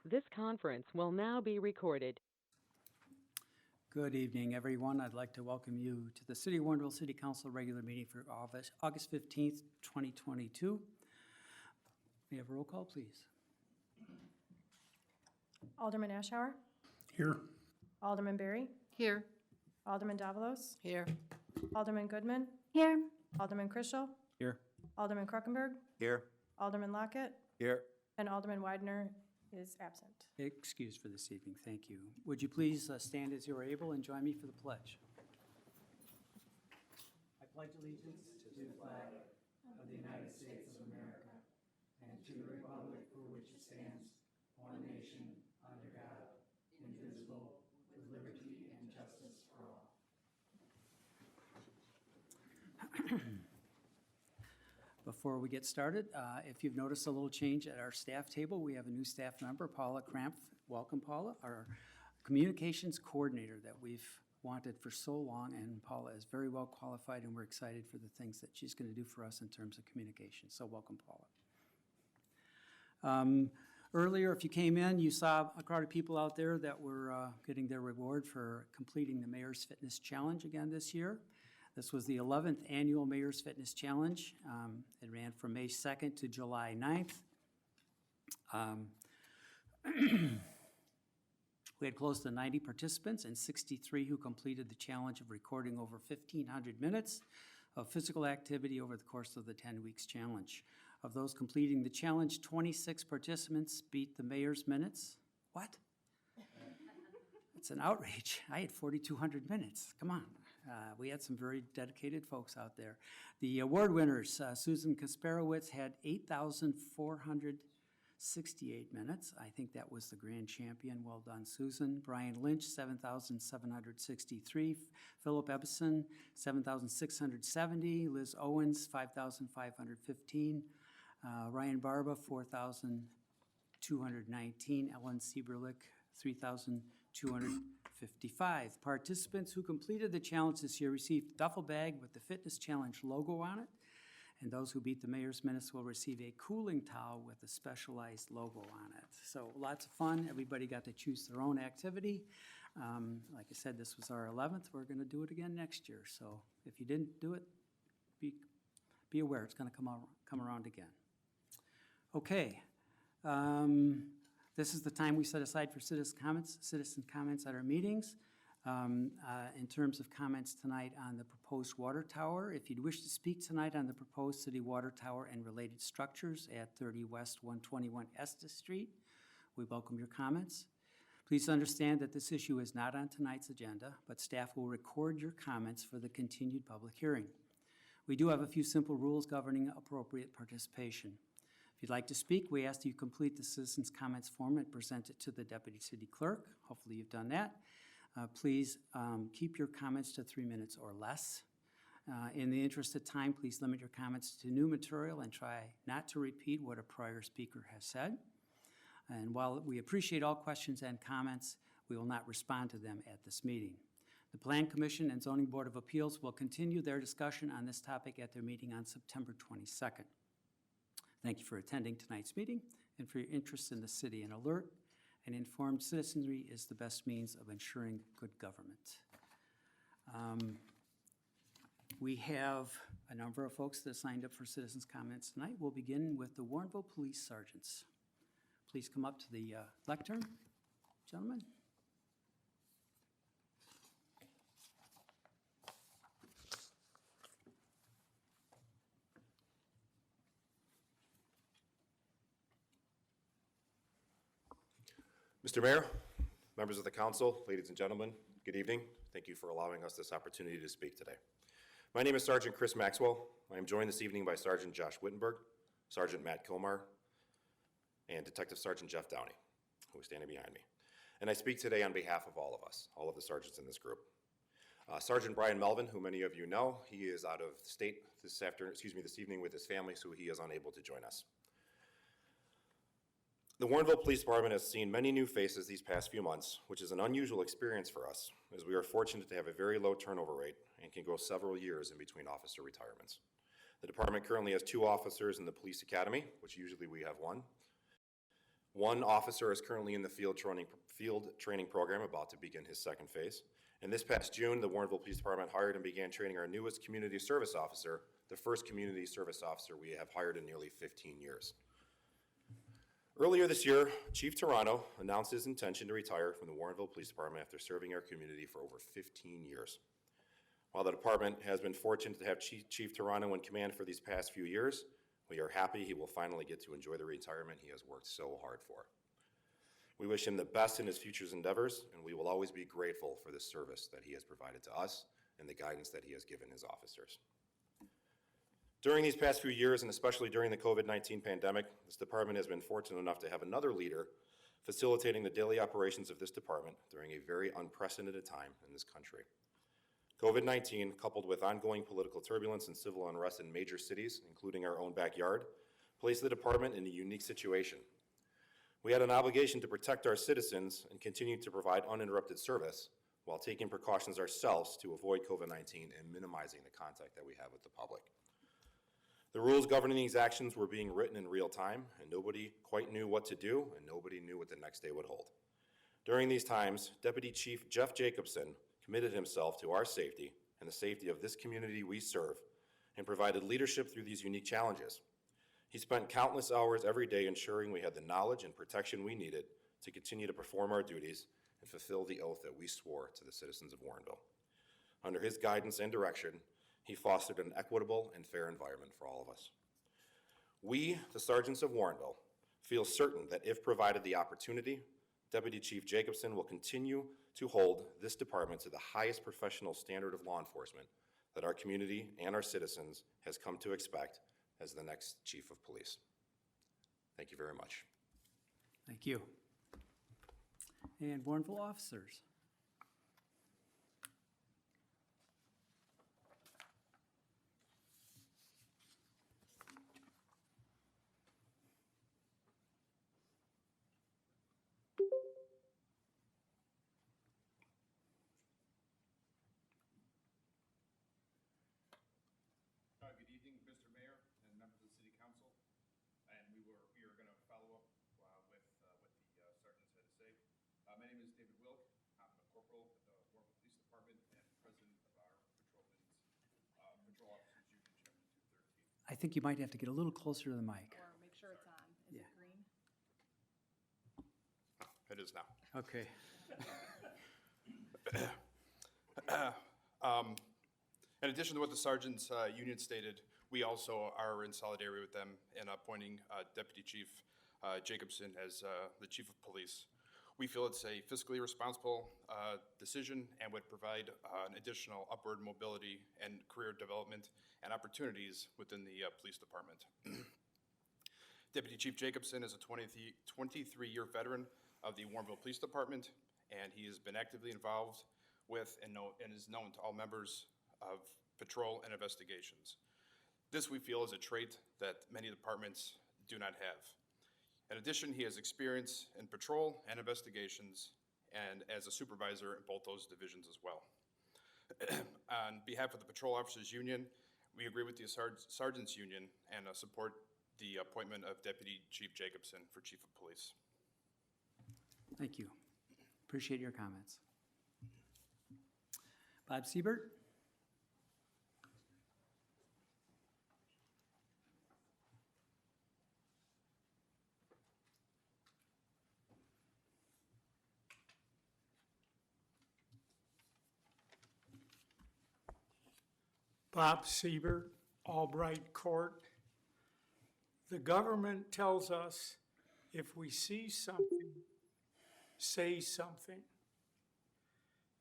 This conference will now be recorded. Good evening, everyone. I'd like to welcome you to the City of Warrenville City Council regular meeting for August 15th, 2022. May I have a roll call, please? Alderman Ashour? Here. Alderman Berry? Here. Alderman Davalos? Here. Alderman Goodman? Here. Alderman Krischel? Here. Alderman Kruckenberg? Here. Alderman Lockett? Here. And Alderman Widener is absent. Excused for this evening. Thank you. Would you please stand as you are able and join me for the pledge? I pledge allegiance to the flag of the United States of America and to the republic for which it stands, one nation, under God, indivisible, with liberty and justice for all. Before we get started, if you've noticed a little change at our staff table, we have a new staff member, Paula Krampf. Welcome, Paula, our communications coordinator that we've wanted for so long, and Paula is very well qualified, and we're excited for the things that she's going to do for us in terms of communication. So welcome, Paula. Earlier, if you came in, you saw a crowd of people out there that were getting their reward for completing the Mayor's Fitness Challenge again this year. This was the 11th annual Mayor's Fitness Challenge. It ran from May 2nd to July 9th. We had close to 90 participants and 63 who completed the challenge of recording over 1,500 minutes of physical activity over the course of the 10 weeks challenge. Of those completing the challenge, 26 participants beat the mayor's minutes. What? It's an outrage. I had 4,200 minutes. Come on. We had some very dedicated folks out there. The award winners, Susan Kasperowitz had 8,468 minutes. I think that was the grand champion. Well done, Susan. Brian Lynch, 7,763. Philip Ebbison, 7,670. Liz Owens, 5,515. Ryan Barba, 4,219. Ellen Sieberlich, 3,255. Participants who completed the challenge this year received a duffel bag with the Fitness Challenge logo on it, and those who beat the mayor's minutes will receive a cooling towel with a specialized logo on it. So lots of fun. Everybody got to choose their own activity. Like I said, this was our 11th. We're going to do it again next year. So if you didn't do it, be aware it's going to come around again. Okay. This is the time we set aside for citizen comments at our meetings. In terms of comments tonight on the proposed water tower, if you'd wish to speak tonight on the proposed city water tower and related structures at 30 West 121 Estes Street, we welcome your comments. Please understand that this issue is not on tonight's agenda, but staff will record your comments for the continued public hearing. We do have a few simple rules governing appropriate participation. If you'd like to speak, we ask that you complete the citizens' comments form and present it to the Deputy City Clerk. Hopefully you've done that. Please keep your comments to 3 minutes or less. In the interest of time, please limit your comments to new material and try not to repeat what a prior speaker has said. And while we appreciate all questions and comments, we will not respond to them at this meeting. The Plan Commission and Zoning Board of Appeals will continue their discussion on this topic at their meeting on September 22nd. Thank you for attending tonight's meeting and for your interest in the city. An alert and informed citizenry is the best means of ensuring good government. We have a number of folks that signed up for citizens' comments tonight. We'll begin with the Warrenville Police Sergeants. Please come up to the lectern, gentlemen. Mr. Mayor, members of the council, ladies and gentlemen, good evening. Thank you for allowing us this opportunity to speak today. My name is Sergeant Chris Maxwell. I am joined this evening by Sergeant Josh Wittenberg, Sergeant Matt Kilmar, and Detective Sergeant Jeff Downey, who is standing behind me. And I speak today on behalf of all of us, all of the sergeants in this group. Sergeant Brian Melvin, who many of you know, he is out of state this evening with his family, so he is unable to join us. The Warrenville Police Department has seen many new faces these past few months, which is an unusual experience for us, as we are fortunate to have a very low turnover rate and can go several years in between officer retirements. The department currently has 2 officers in the police academy, which usually we have 1. One officer is currently in the field training program, about to begin his second phase. And this past June, the Warrenville Police Department hired and began training our newest community service officer, the first community service officer we have hired in nearly 15 years. Earlier this year, Chief Toronto announced his intention to retire from the Warrenville Police Department after serving our community for over 15 years. While the department has been fortunate to have Chief Toronto in command for these past few years, we are happy he will finally get to enjoy the retirement he has worked so hard for. We wish him the best in his future endeavors, and we will always be grateful for the service that he has provided to us and the guidance that he has given his officers. During these past few years, and especially during the COVID-19 pandemic, this department has been fortunate enough to have another leader facilitating the daily operations of this department during a very unprecedented time in this country. COVID-19, coupled with ongoing political turbulence and civil unrest in major cities, including our own backyard, placed the department in a unique situation. We had an obligation to protect our citizens and continue to provide uninterrupted service while taking precautions ourselves to avoid COVID-19 and minimizing the contact that we have with the public. The rules governing these actions were being written in real time, and nobody quite knew what to do, and nobody knew what the next day would hold. During these times, Deputy Chief Jeff Jacobson committed himself to our safety and the safety of this community we serve, and provided leadership through these unique challenges. He spent countless hours every day ensuring we had the knowledge and protection we needed to continue to perform our duties and fulfill the oath that we swore to the citizens of Warrenville. Under his guidance and direction, he fostered an equitable and fair environment for all of us. We, the sergeants of Warrenville, feel certain that if provided the opportunity, Deputy Chief Jacobson will continue to hold this department to the highest professional standard of law enforcement that our community and our citizens has come to expect as the next Chief of Police. Thank you very much. Thank you. And Warrenville officers. Good evening, Mr. Mayor and members of the City Council. And we are going to follow up with what the sergeants had to say. My name is David Wilk. I'm a corporal at the Warrenville Police Department and president of our Patrol Officers Union, Chapter 213. I think you might have to get a little closer to the mic. Or make sure it's on. Is Yeah. it green? It is now. Okay. In addition to what the Sergeants Union stated, we also are in solidarity with them in appointing Deputy Chief Jacobson as the Chief of Police. We feel it's a fiscally responsible decision and would provide an additional upward mobility and career development and opportunities within the police department. Deputy Chief Jacobson is a 23-year veteran of the Warrenville Police Department, and he has been actively involved with and is known to all members of patrol and investigations. This, we feel, is a trait that many departments do not have. In addition, he has experience in patrol and investigations and as a supervisor in both those divisions as well. On behalf of the Patrol Officers Union, we agree with the Sergeants Union and support the appointment of Deputy Chief Jacobson for Chief of Police. Thank you. Appreciate your comments. Bob Siebert? Bob Siebert, Albright Court. The government tells us if we see something, say something.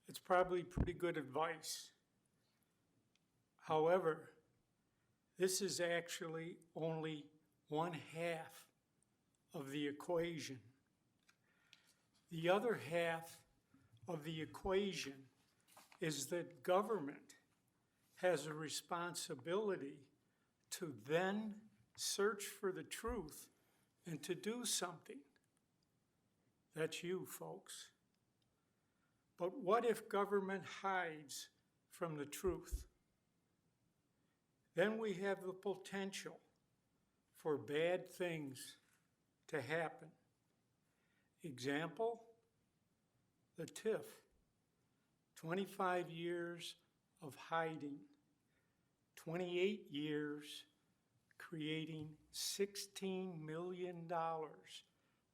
It's probably pretty good advice. However, this is actually only one half of the equation. The other half of the equation is that government has a responsibility to then search for the truth and to do something. That's you, folks. But what if government hides from the truth? Then we have the potential for bad things to happen Example, the TIF, 25 years of hiding, 28 years creating $16 million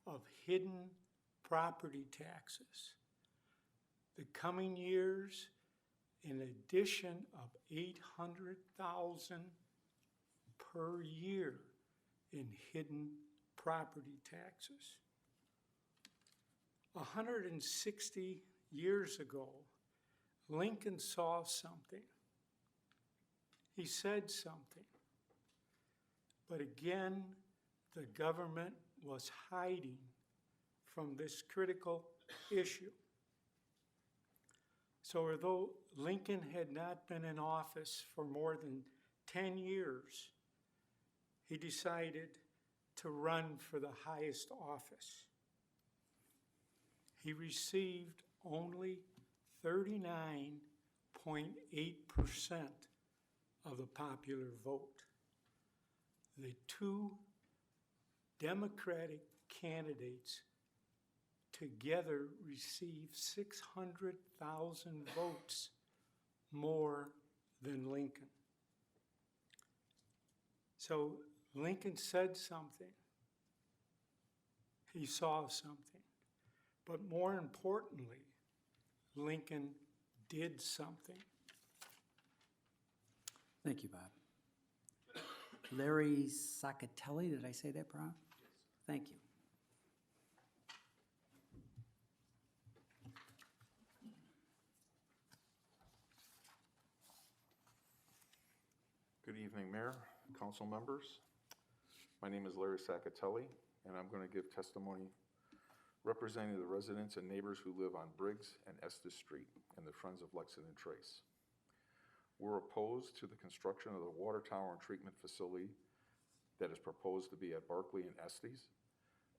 of hidden property taxes. The coming years, an addition of $800,000 per year in hidden property taxes. 160 years ago, Lincoln saw something. He said something. But again, the government was hiding from this critical issue. So although Lincoln had not been in office for more than 10 years, he decided to run for the highest office. He received only 39.8% of the popular vote. The two Democratic candidates together received 600,000 votes more than Lincoln. So Lincoln said something. He saw something. But more importantly, Lincoln did something. Thank you, Bob. Larry Saccatelli, did I say that proper? Yes. Thank you. Good evening, Mayor, council members. My name is Larry Saccatelli, and I'm going to give testimony representing the residents and neighbors who live on Briggs and Estes Street and the Friends of Lexington Trace. We're opposed to the construction of the water tower and treatment facility that is proposed to be at Barclay and Estes.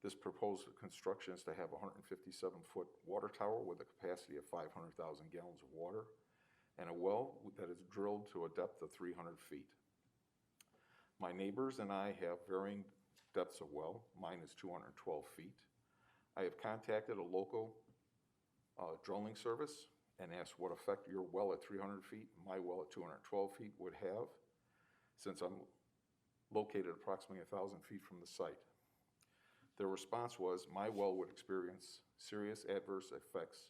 This proposed construction is to have a 157-foot water tower with a capacity of 500,000 gallons of water and a well that is drilled to a depth of 300 feet. My neighbors and I have varying depths of well. Mine is 212 feet. I have contacted a local drilling service and asked what effect your well at 300 feet, my well at 212 feet would have, since I'm located approximately 1,000 feet from the site. Their response was, my well would experience serious adverse effects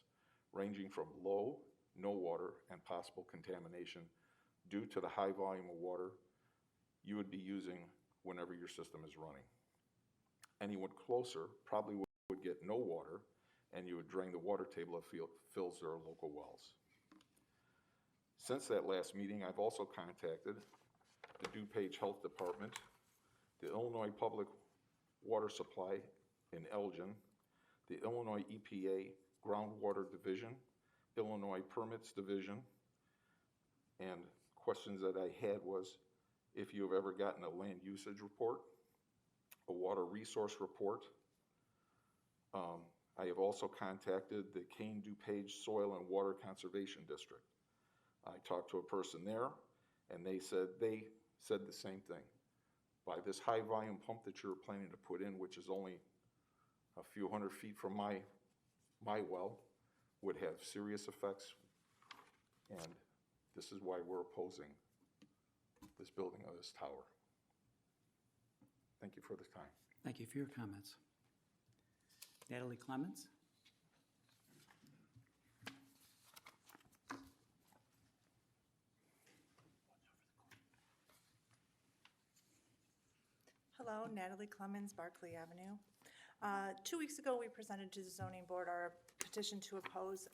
ranging from low, no water, and possible contamination due to the high volume of water you would be using whenever your system is running. Anyone closer probably would get no water, and you would drain the water table that fills their local wells. Since that last meeting, I've also contacted the DuPage Health Department, the Illinois Public Water Supply in Elgin, the Illinois EPA Groundwater Division, Illinois Permits Division, and questions that I had was if you have ever gotten a land usage report, a water resource report. I have also contacted the Kane DuPage Soil and Water Conservation District. I talked to a person there, and they said the same thing. By this high volume pump that you're planning to put in, which is only a few hundred feet from my well, would have serious effects, and this is why we're opposing this building of this tower. Thank you for the time. Thank you for your comments. Natalie Clemens? Hello, Natalie Clemens, Barclay Avenue. 2 weeks ago, we presented to the zoning board our petition to oppose.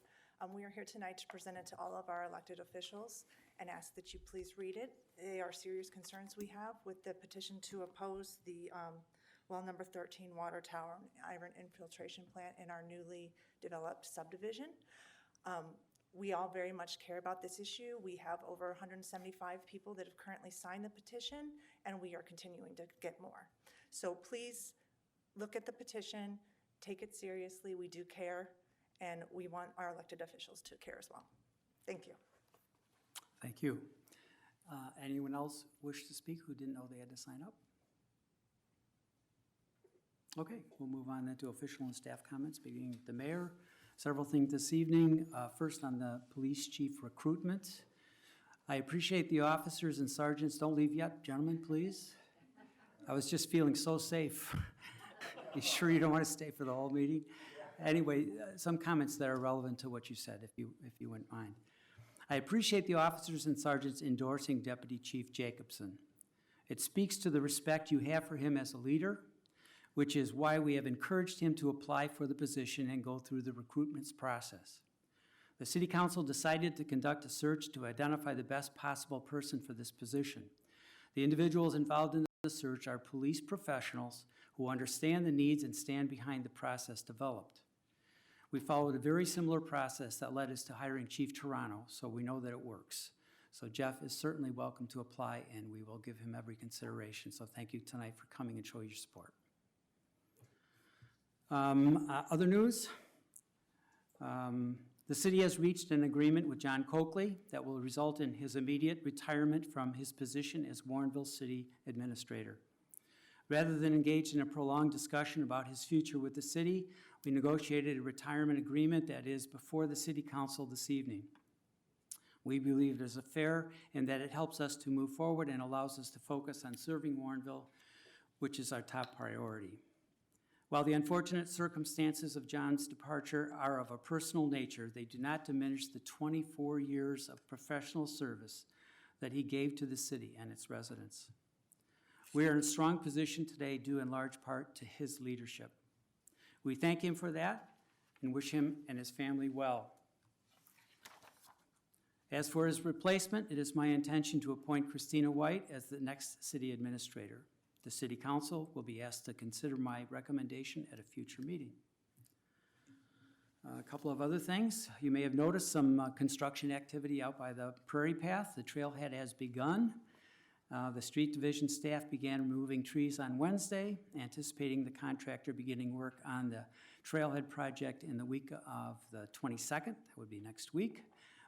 We are here tonight to present it to all of our elected officials and ask that you please read it. They are serious concerns we have with the petition to oppose the well number 13 water tower and iron infiltration plant in our newly developed subdivision. We all very much care about this issue. We have over 175 people that have currently signed the petition, and we are continuing to get more. So please look at the petition, take it seriously. We do care, and we want our elected officials to care as well. Thank you. Thank you. Anyone else wish to speak who didn't know they had to sign up? Okay, we'll move on then to official and staff comments, beginning with the mayor. Several things this evening. First, on the police chief recruitment. I appreciate the officers and sergeants. Don't leave yet, gentlemen, please. I was just feeling so safe. You sure you don't want to stay for the whole meeting? Anyway, some comments that are relevant to what you said, if you wouldn't mind. I appreciate the officers and sergeants endorsing Deputy Chief Jacobson. It speaks to the respect you have for him as a leader, which is why we have encouraged him to apply for the position and go through the recruitment process. The City Council decided to conduct a search to identify the best possible person for this position. The individuals involved in the search are police professionals who understand the needs and stand behind the process developed. We followed a very similar process that led us to hiring Chief Toronto, so we know that it works. So Jeff is certainly welcome to apply, and we will give him every consideration. So thank you tonight for coming and showing your support. Other news? The city has reached an agreement with John Coakley that will result in his immediate retirement from his position as Warrenville City Administrator. Rather than engage in a prolonged discussion about his future with the city, we negotiated a retirement agreement that is before the City Council this evening. We believe it is fair and that it helps us to move forward and allows us to focus on serving Warrenville, which is our top priority. While the unfortunate circumstances of John's departure are of a personal nature, they do not diminish the 24 years of professional service that he gave to the city and its residents. We are in a strong position today due in large part to his leadership. We thank him for that and wish him and his family well. As for his replacement, it is my intention to appoint Christina White as the next city administrator. The City Council will be asked to consider my recommendation at a future meeting. A couple of other things. You may have noticed some construction activity out by the Prairie Path. The trailhead has begun. The street division staff began removing trees on Wednesday, anticipating the contractor beginning work on the trailhead project in the week of the 22nd. That would be next week.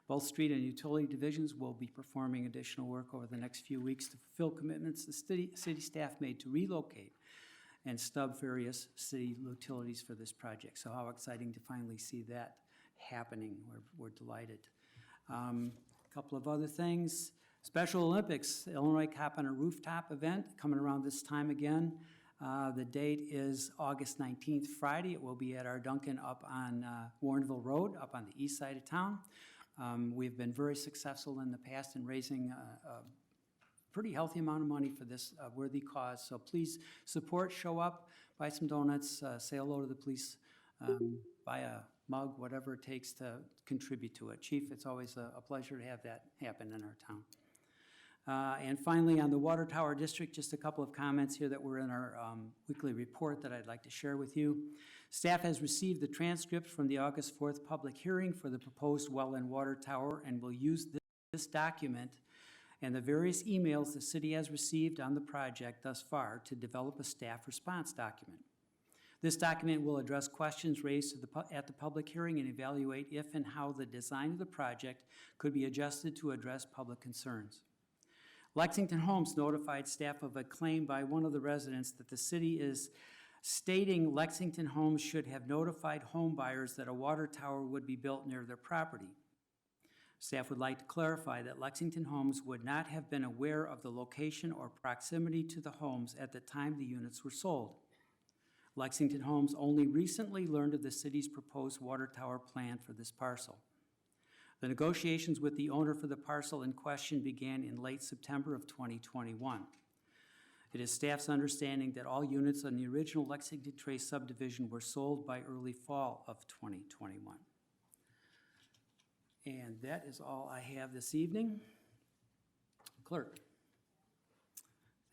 Both street and utility divisions will be performing additional work over the next few weeks to fulfill commitments the city staff made to relocate and stub various city utilities for this project. So how exciting to finally see that happening. We're delighted. A couple of other things. Special Olympics, Illinois Cop on a Rooftop event coming around this time again. The date is August 19th, Friday. It will be at our Dunkin' up on Warrenville Road, up on the east side of town. We've been very successful in the past in raising a pretty healthy amount of money for this worthy cause. So please support, show up, buy some donuts, say hello to the police, buy a mug, whatever it takes to contribute to it. Chief, it's always a pleasure to have that happen in our town. And finally, on the Water Tower District, just a couple of comments here that were in our weekly report that I'd like to share with you. Staff has received the transcript from the August 4th public hearing for the proposed well and water tower and will use this document and the various emails the city has received on the project thus far to develop a staff response document. This document will address questions raised at the public hearing and evaluate if and how the design of the project could be adjusted to address public concerns. Lexington Homes notified staff of a claim by one of the residents that the city is stating Lexington Homes should have notified home buyers that a water tower would be built near their property. Staff would like to clarify that Lexington Homes would not have been aware of the location or proximity to the homes at the time the units were sold. Lexington Homes only recently learned of the city's proposed water tower plan for this parcel. The negotiations with the owner for the parcel in question began in late September of 2021. It is staff's understanding that all units on the original Lexington Trace subdivision were sold by early fall of 2021. And that is all I have this evening. Clerk.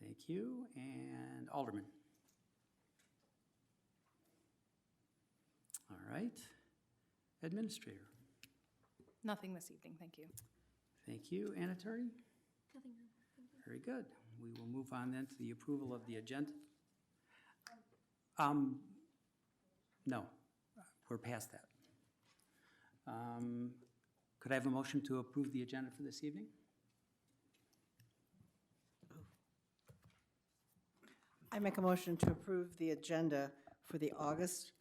Thank you. And Alderman. All right. Administrator. Nothing this evening, thank you. Thank you. And Attorney? Nothing. Very good. We will move on then to the approval of the agenda. No, we're past that. Could I have a motion to approve the agenda for this evening? I make a motion to approve the agenda for the August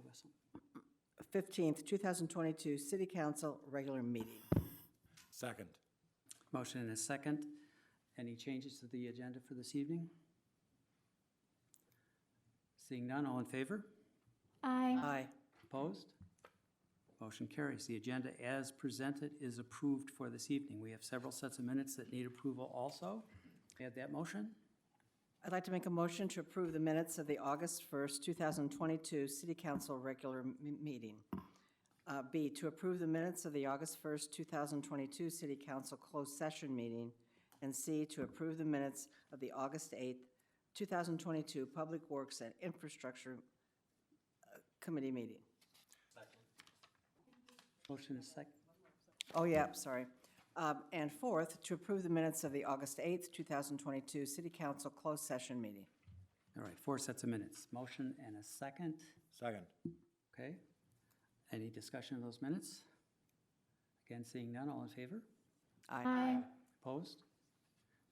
15th, 2022 City Council regular meeting. Second. Motion and a second. Any changes to the agenda for this evening? Seeing none, all in favor? Aye. Opposed? Motion carries. The agenda as presented is approved for this evening. We have several sets of minutes that need approval also. May I have that motion? I'd like to make a motion to approve the minutes of the August 1st, 2022 City Council regular meeting. B, to approve the minutes of the August 1st, 2022 City Council closed session meeting. And C, to approve the minutes of the August 8th, 2022 Public Works and Infrastructure Committee meeting. Motion is second. Oh, yeah, sorry. And fourth, to approve the minutes of the August 8th, 2022 City Council closed session meeting. All right, 4 sets of minutes. Motion and a second. Second. Okay. Any discussion of those minutes? Again, seeing none, all in favor? Aye. Opposed?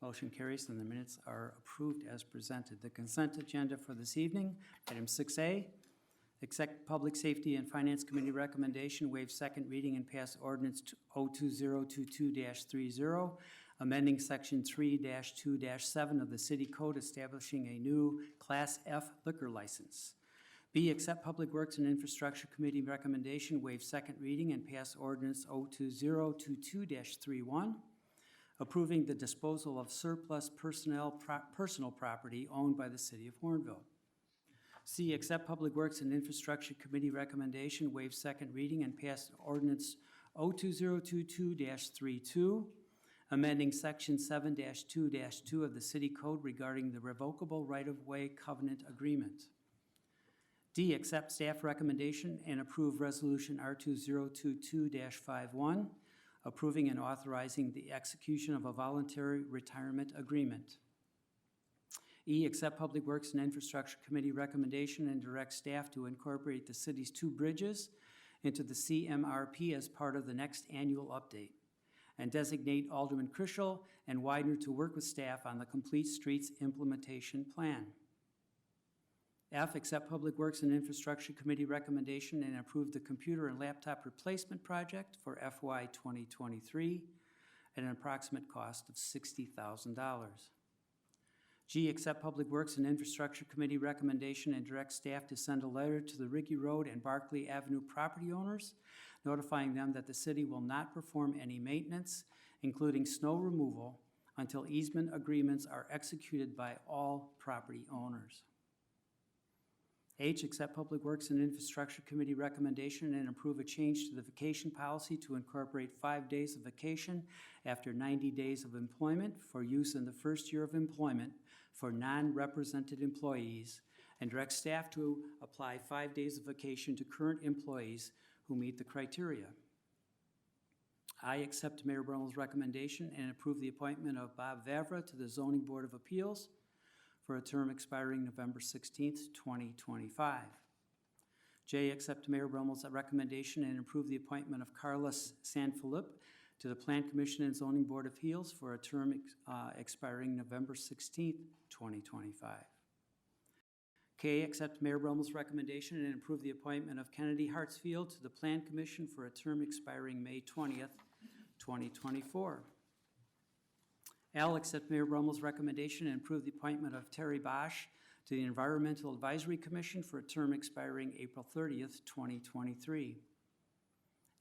Motion carries and the minutes are approved as presented. The consent agenda for this evening, item 6A, accept Public Safety and Finance Committee recommendation, waive second reading and pass ordinance 02022-30, amending section 3-2-7 of the city code establishing a new Class F liquor license. B, accept Public Works and Infrastructure Committee recommendation, waive second reading and pass ordinance 02022-31, approving the disposal of surplus personal property owned by the city of Warrenville. C, accept Public Works and Infrastructure Committee recommendation, waive second reading and pass ordinance 02022-32, amending section 7-2-2 of the city code regarding the revocable right-of-way covenant agreement. D, accept staff recommendation and approve resolution R2022-51, approving and authorizing the execution of a voluntary retirement agreement. E, accept Public Works and Infrastructure Committee recommendation and direct staff to incorporate the city's 2 bridges into the CMRP as part of the next annual update, and designate Alderman Krischel and Widener to work with staff on the Complete Streets Implementation Plan. F, accept Public Works and Infrastructure Committee recommendation and approve the computer and laptop replacement project for FY 2023 at an approximate cost of $60,000. G, accept Public Works and Infrastructure Committee recommendation and direct staff to send a letter to the Ricky Road and Barclay Avenue property owners, notifying them that the city will not perform any maintenance, including snow removal, until easement agreements are executed by all property owners. H, accept Public Works and Infrastructure Committee recommendation and approve a change to the vacation policy to incorporate 5 days of vacation after 90 days of employment for use in the first year of employment for non-represented employees, and direct staff to apply 5 days of vacation to current employees who meet the criteria. I accept Mayor Brummel's recommendation and approve the appointment of Bob Vavra to the Zoning Board of Appeals for a term expiring November 16th, 2025. J, accept Mayor Brummel's recommendation and approve the appointment of Carlos Sanfilip to the Plan Commission and Zoning Board of Appeals for a term expiring November 16th, 2025. K, accept Mayor Brummel's recommendation and approve the appointment of Kennedy Hartsfield to the Plan Commission for a term expiring May 20th, 2024. L, accept Mayor Brummel's recommendation and approve the appointment of Terry Bosch to the Environmental Advisory Commission for a term expiring April 30th, 2023.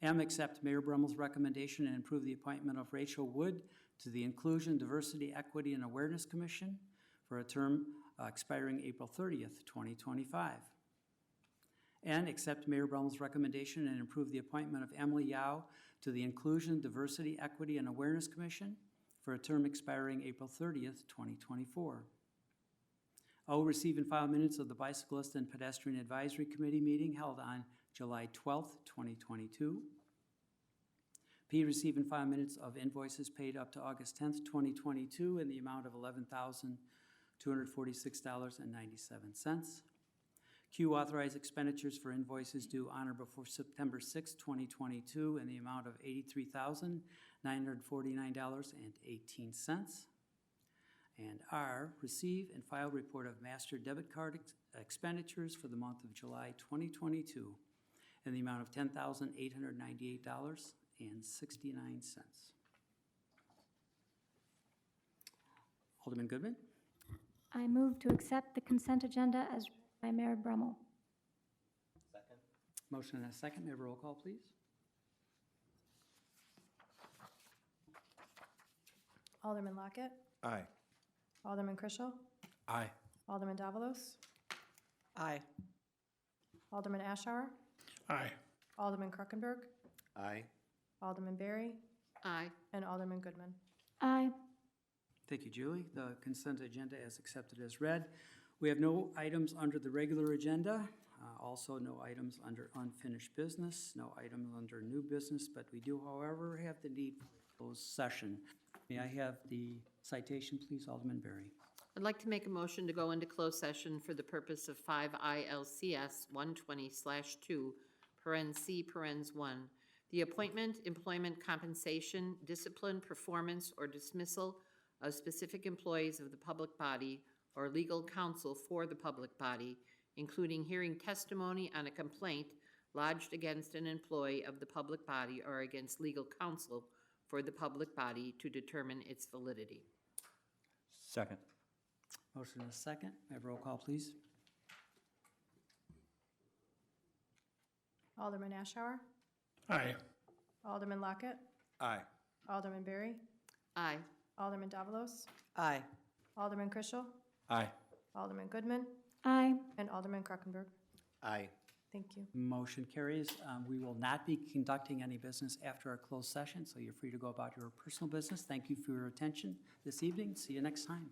M, accept Mayor Brummel's recommendation and approve the appointment of Rachel Wood to the Inclusion, Diversity, Equity, and Awareness Commission for a term expiring April 30th, 2025. N, accept Mayor Brummel's recommendation and approve the appointment of Emily Yao to the Inclusion, Diversity, Equity, and Awareness Commission for a term expiring April 30th, 2024. O, receive and file minutes of the Bicyclist and Pedestrian Advisory Committee meeting held on July 12th, 2022. P, receive and file minutes of invoices paid up to August 10th, 2022 in the amount of $11,246.97. Q, authorize expenditures for invoices due on or before September 6th, 2022 in the amount of $83,949.18. And R, receive and file report of master debit card expenditures for the month of July 2022 in the amount of $10,898.69. Alderman Goodman? I move to accept the consent agenda as read by Mayor Brummel. Motion and a second. May I have a roll call, please? Alderman Lockett, Aye. Alderman Chrisell, Aye. Alderman Davalos, Aye. Alderman Ashour, Aye. Alderman Krokenberg, Aye. Alderman Berry, Aye. and Alderman Goodman. Aye. Thank you, Julie. The consent agenda as accepted as read. We have no items under the regular agenda, also no items under unfinished business, no items under new business, but we do, however, have the need for a closed session. May I have the citation, please, Alderman Berry? I'd like to make a motion to go into closed session for the purpose of 5 ILCS 120/2, paren C, parens 1, the appointment, employment, compensation, discipline, performance, or dismissal of specific employees of the public body or legal counsel for the public body, including hearing testimony on a complaint lodged against an employee of the public body or against legal counsel for the public body to determine its validity. Second. Motion and a second. May I have a roll call, please? Alderman Ashour, Aye. Alderman Lockett, Aye. Alderman Berry, Aye. Alderman Davalos, Aye. Alderman Chrisell, Aye. Alderman Goodman, Aye. and Alderman Krokenberg. Aye. Thank you. Motion carries. We will not be conducting any business after our closed session, so you're free to go about your personal business. Thank you for your attention this evening. See you next time.